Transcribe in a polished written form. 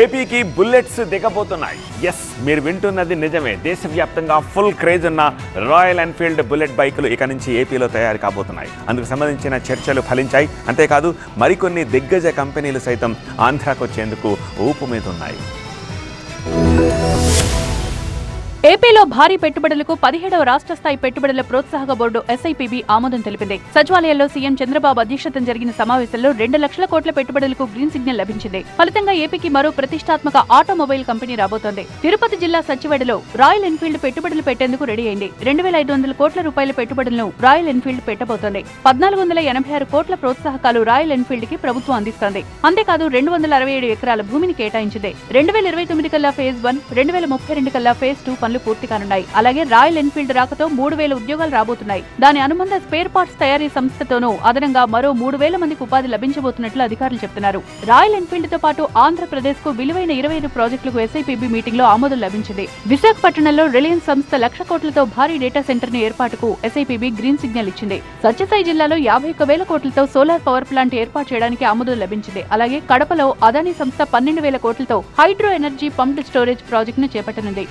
ఏపీకి bullets దిగబోతున్నాయి. Yes, మీరు వింటున్నది నిజమే. దేశవ్యాప్తంగా ఫుల్ క్రేజ్ ఉన్న రాయల్ ఎన్ఫీల్డ్ బుల్లెట్ బైకులు ఇక నుంచి ఏపీలో తయారు కాబోతున్నాయి. అందుకు సంబంధించిన చర్చలు ఫలించాయి. అంతేకాదు మరికొన్ని దిగ్గజ కంపెనీలు సైతం ఆంధ్రాకు వచ్చేందుకు ఊపు మీద ఉన్నాయి. ఏపీలో భారీ పెట్టుబడులకు 17వ రాష్ట్ర స్థాయి పెట్టుబడుల ప్రోత్సాహక బోర్డు ఎస్ఐపిబి ఆమోదం తెలిపింది. సచివాలయంలో సీఎం చంద్రబాబు అధ్యక్షతన జరిగిన సమావేశంలో 2 లక్షల కోట్ల పెట్టుబడులకు గ్రీన్ సిగ్నల్ లభించింది. ఫలితంగా ఏపీకి మరో ప్రతిష్టాత్మక ఆటోమొబైల్ కంపెనీ రాబోతోంది. తిరుపతి జిల్లా సచివాడలో రాయల్ ఎన్ఫీల్డ్ పెట్టుబడులు పెట్టేందుకు రెడీ అయింది. 2500 కోట్ల రూపాయల పెట్టుబడులను రాయల్ ఎన్ఫీల్డ్ పెట్టబోతోంది. 1486 కోట్ల ప్రోత్సాహకాలు రాయల్ ఎన్ఫీల్డ్ కి ప్రభుత్వం అందిస్తోంది. అంతేకాదు 267 ఎకరాల భూమిని కేటాయించింది. 2029 కల్లా ఫేజ్ 1, 2032 కల్లా ఫేజ్ 2 పనులు పూర్తి కానున్నాయి. అలాగే రాయల్ ఎన్ఫీల్డ్ రాకతో 3000 ఉద్యోగాలు రాబోతున్నాయి. దాని అనుబంధ స్పేర్ పార్ట్స్ తయారీ సంస్థతోనూ అదనంగా మరో 3000 మందికి ఉపాధి లభించబోతున్నట్లు అధికారులు చెబుతున్నారు. రాయల్ ఎన్ఫీల్డ్ తో పాటు ఆంధ్రప్రదేశ్ కు విలువైన 25 ప్రాజెక్టులకు ఎస్ఐపిబి మీటింగ్ లో ఆమోదం లభించింది. విశాఖపట్నంలో రిలయన్స్ సంస్థ 1,00,000 కోట్లతో భారీ డేటా సెంటర్ ని ఏర్పాటుకు ఎస్ఐపిబి గ్రీన్ సిగ్నల్ ఇచ్చింది. సత్యసాయి జిల్లాలో 51,000 కోట్లతో సోలార్ పవర్ ప్లాంట్ ఏర్పాటు చేయడానికి ఆమోదం లభించింది. అలాగే కడపలో అదానీ సంస్థ 12,000 కోట్లతో హైడ్రో ఎనర్జీ పంప్డ్ స్టోరేజ్ ప్రాజెక్టును చేపట్టనుంది.